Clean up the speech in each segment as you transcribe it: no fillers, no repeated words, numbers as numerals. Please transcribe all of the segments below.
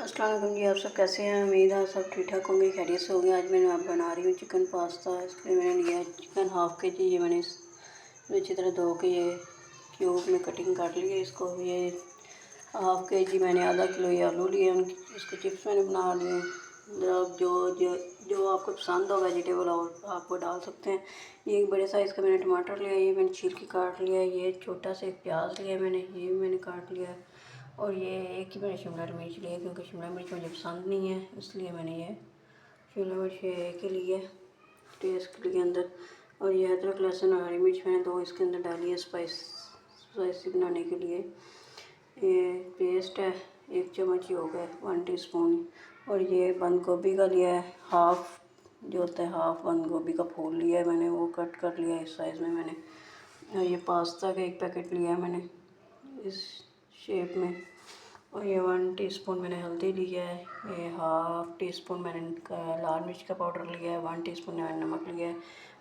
अस्सलाम वालेकुम जी। आप सब कैसे हैं? उम्मीद है सब ठीक ठाक होंगे, खैरियत से होंगे। आज मैं बना रही हूँ चिकन पास्ता। इसके लिए मैंने लिया है चिकन हाफ़ के जी। ये मैंने अच्छी तरह धो के ये क्यूब में कटिंग कर ली है इसको। ये हाफ़ के जी मैंने आधा किलो ये आलू लिए, इसको चिप्स मैंने बना लिए। आप जो जो जो आपको पसंद हो वेजिटेबल और आप वो डाल सकते हैं। ये एक बड़े साइज़ का मैंने टमाटर लिया, ये मैंने छील के काट लिया है। ये छोटा सा एक प्याज लिया मैंने, ये भी मैंने काट लिया है। और ये एक ही मैंने शिमला मिर्च लिया, क्योंकि शिमला मिर्च मुझे पसंद नहीं है, इसलिए मैंने ये शिमला मिर्च एक ही ली है टेस्ट के लिए अंदर। और ये अदरक लहसुन और हरी मिर्च मैंने दो इसके अंदर डाली है स्पाइसी बनाने के लिए। ये पेस्ट है 1 चम्मच ही हो गया, 1 टीस्पून। और ये बंद गोभी का लिया है हाफ़, जो होता है हाफ़ बंद गोभी का फूल लिया है मैंने, वो कट कर लिया है इस साइज़ में मैंने। और ये पास्ता का 1 पैकेट लिया है मैंने इस शेप में। और ये 1 टीस्पून मैंने हल्दी लिया है। ये हाफ़ टीस्पून मैंने लाल मिर्च का पाउडर लिया है। 1 टीस्पून मैंने नमक लिया है।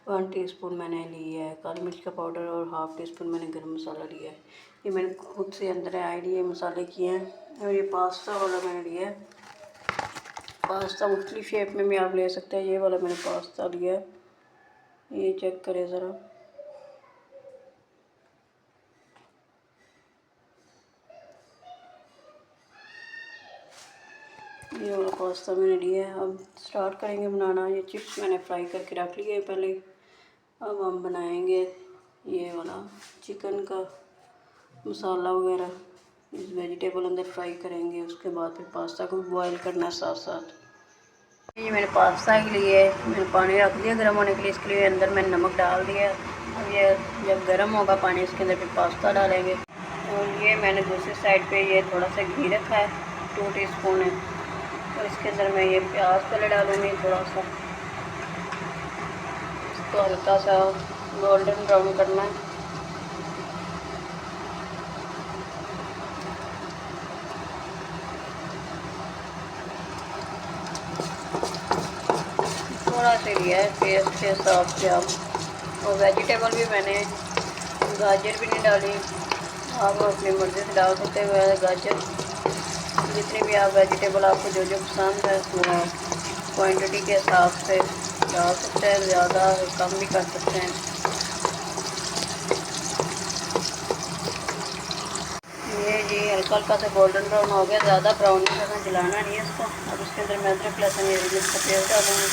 1 टीस्पून मैंने लिया है काली मिर्च का पाउडर। और हाफ़ टीस्पून मैंने गरम मसाला लिया है। ये मैंने खुद से अंदर ऐड ये मसाले किए हैं। और ये पास्ता वाला मैंने लिया है। पास्ता मुख्तलिफ शेप में भी आप ले सकते हैं। ये वाला मैंने पास्ता लिया है, ये चेक करें ज़रा। ये वाला पास्ता मैंने लिया है। अब स्टार्ट करेंगे बनाना। ये चिप्स मैंने फ्राई करके रख लिए पहले। अब हम बनाएंगे ये वाला चिकन का मसाला वगैरह, इस वेजिटेबल अंदर फ्राई करेंगे। उसके बाद फिर पास्ता को बॉईल करना है साथ साथ। ये मैंने पास्ता के लिए मैंने पानी रख दिया गर्म होने के लिए। इसके लिए अंदर मैंने नमक डाल दिया। अब ये जब गर्म होगा पानी, इसके अंदर फिर पास्ता डालेंगे। और ये मैंने दूसरी साइड पे ये थोड़ा सा घी रखा है, 2 टीस्पून है। और इसके अंदर मैं ये प्याज पहले डालूँगी थोड़ा सा, इसको हल्का सा गोल्डन ब्राउन करना है। थोड़ा सा लिया है पेस्ट के हिसाब से आप। और वेजिटेबल भी मैंने गाजर भी नहीं डाली, आप अपनी मर्ज़ी से डाल सकते हैं गाजर। जितनी भी आप वेजिटेबल आपको जो जो पसंद है वो क्वांटिटी के हिसाब से डाल सकते हैं, ज़्यादा कम भी कर सकते हैं। ये जी हल्का हल्का सा गोल्डन ब्राउन हो गया, ज़्यादा ब्राउन नहीं करना, जलाना नहीं है इसको। अब इसके अंदर मैं अदरक लहसुन हरी मिर्च का पेस्ट डालूँगी।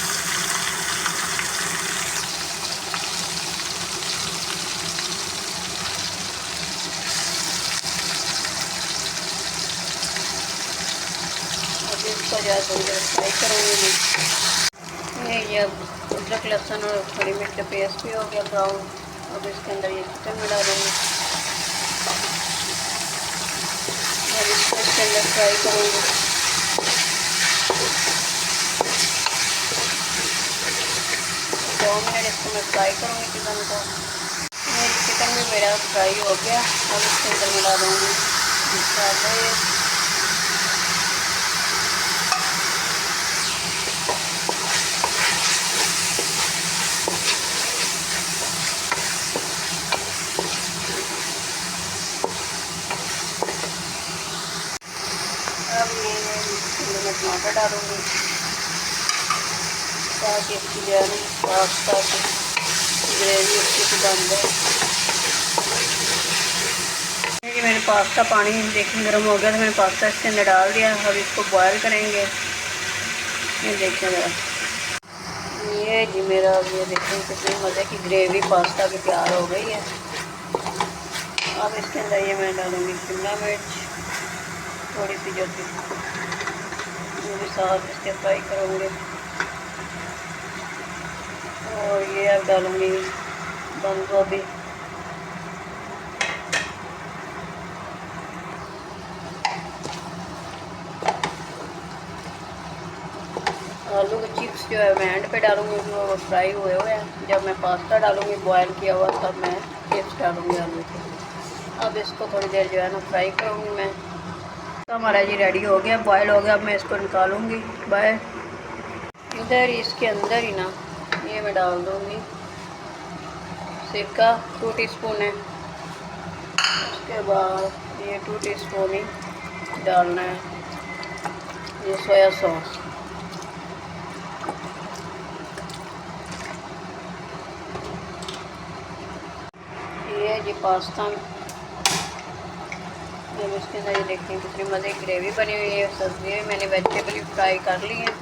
अब इसको जो है थोड़ी देर फ्राई करूँगी। ये अदरक लहसुन और हरी मिर्च का पेस्ट भी हो गया ब्राउन। अब इसके अंदर ये चिकन में डालूँगी। अब इसको इसके अंदर फ्राई करूँगी। 2 मिनट इसको मैं फ्राई करूँगी चिकन को। ये चिकन भी मेरा फ्राई हो गया। अब इसके अंदर मिला दूँगी मसाले। अब मैं टमाटर डालूँगी ताकि इसकी जो है पास्ता की ग्रेवी अच्छी से बन जाए। ये मैंने पास्ता पानी देखिए गर्म हो गया, तो मैंने पास्ता इसके अंदर डाल दिया। अब इसको बॉयल करेंगे। ये देखें ज़रा, ये जी मेरा ये देखें कितनी मज़े की ग्रेवी पास्ता की तैयार हो गई है। अब इसके अंदर ये मैं डालूँगी शिमला मिर्च थोड़ी सी, जो वो भी साथ इसके फ्राई करूँगी। और ये अब डालूँगी बंद गोभी। आलू के चिप्स जो है मैं एंड पे डालूँगी, जो वो फ्राई हुए हैं। जब मैं पास्ता डालूँगी बॉयल किया हुआ, तब मैं चिप्स डालूँगी आलू के। अब इसको थोड़ी देर जो है ना फ्राई करूँगी मैं। तो हमारा ये रेडी हो गया, बॉयल हो गया। अब मैं इसको निकालूँगी बाहर। इधर इसके अंदर ही ना ये मैं डाल दूँगी सिरका, 2 टीस्पून है। उसके बाद ये 2 टीस्पून ही डालना है। ये सोया सॉस, ये जी पास्ता। अब इसके अंदर ये देखते हैं कितनी मज़े की ग्रेवी बनी हुई है। सब्ज़ी है, मैंने वेजिटेबल भी फ्राई कर ली है।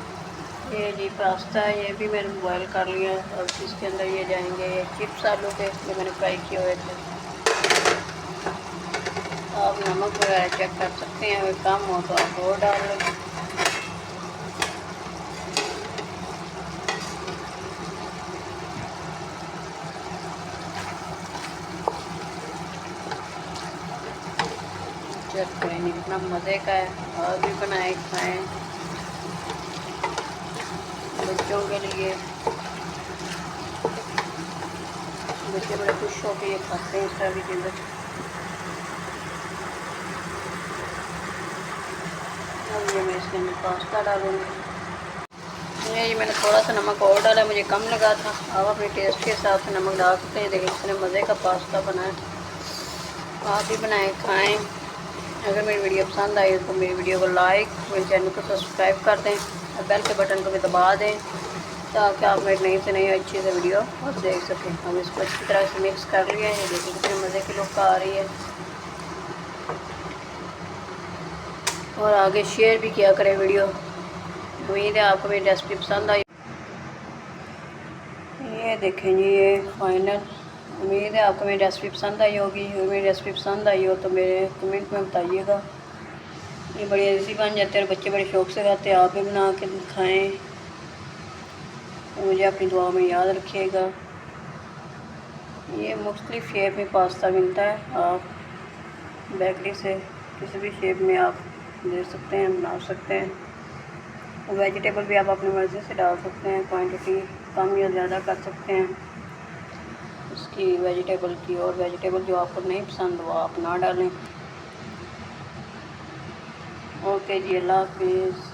ये जी पास्ता है, ये भी मैंने बॉयल कर लिया है। अब इसके अंदर ये जाएंगे ये चिप्स आलू के जो मैंने फ्राई किए हुए थे। आप नमक वगैरह चेक कर सकते हैं, अगर कम हो तो आप और डाल लें। चेक करें कितना मज़े का है, और भी बनाए खाएँ बच्चों के लिए। बच्चे बड़े खुश होकर ये खाते हैं इस तरह की चीज़ें। अब ये मैं इसके अंदर पास्ता डालूँगी। ये मैंने थोड़ा सा नमक और डाला, मुझे कम लगा था। आप अपने टेस्ट के हिसाब से नमक डाल सकते हैं। देखिए कितने मज़े का पास्ता बना है, आप भी बनाएं खाएं। अगर मेरी वीडियो पसंद आई तो मेरी वीडियो को लाइक, मेरे चैनल को सब्सक्राइब कर दें और बेल के बटन को भी दबा दें ताकि आप मेरी नई से नई अच्छी से वीडियो और देख सकें। हम इसको अच्छी तरह से मिक्स कर लिया है। देखिए कितने मज़े की लुक आ रही है। और आगे शेयर भी किया करें वीडियो। उम्मीद है आपको मेरी रेसिपी पसंद आई। ये देखें जी ये फाइनल। उम्मीद है आपको मेरी रेसिपी पसंद आई होगी। अगर मेरी रेसिपी पसंद आई हो तो मेरे कमेंट में बताइएगा। ये बड़ी ईज़ी बन जाते हैं और बच्चे बड़े शौक़ से खाते हैं। आप भी बना के खाएँ। मुझे अपनी दुआ में याद रखिएगा। ये मुख्तलिफ़ शेप में पास्ता मिलता है, आप बेकरी से किसी भी शेप में आप दे सकते हैं, बना सकते हैं। वेजिटेबल भी आप अपनी मर्ज़ी से डाल सकते हैं, क्वांटिटी कम या ज़्यादा कर सकते हैं उसकी वेजिटेबल की। और वेजिटेबल जो आपको नहीं पसंद वो आप ना डालें। ओके जी, अल्लाह हाफिज़।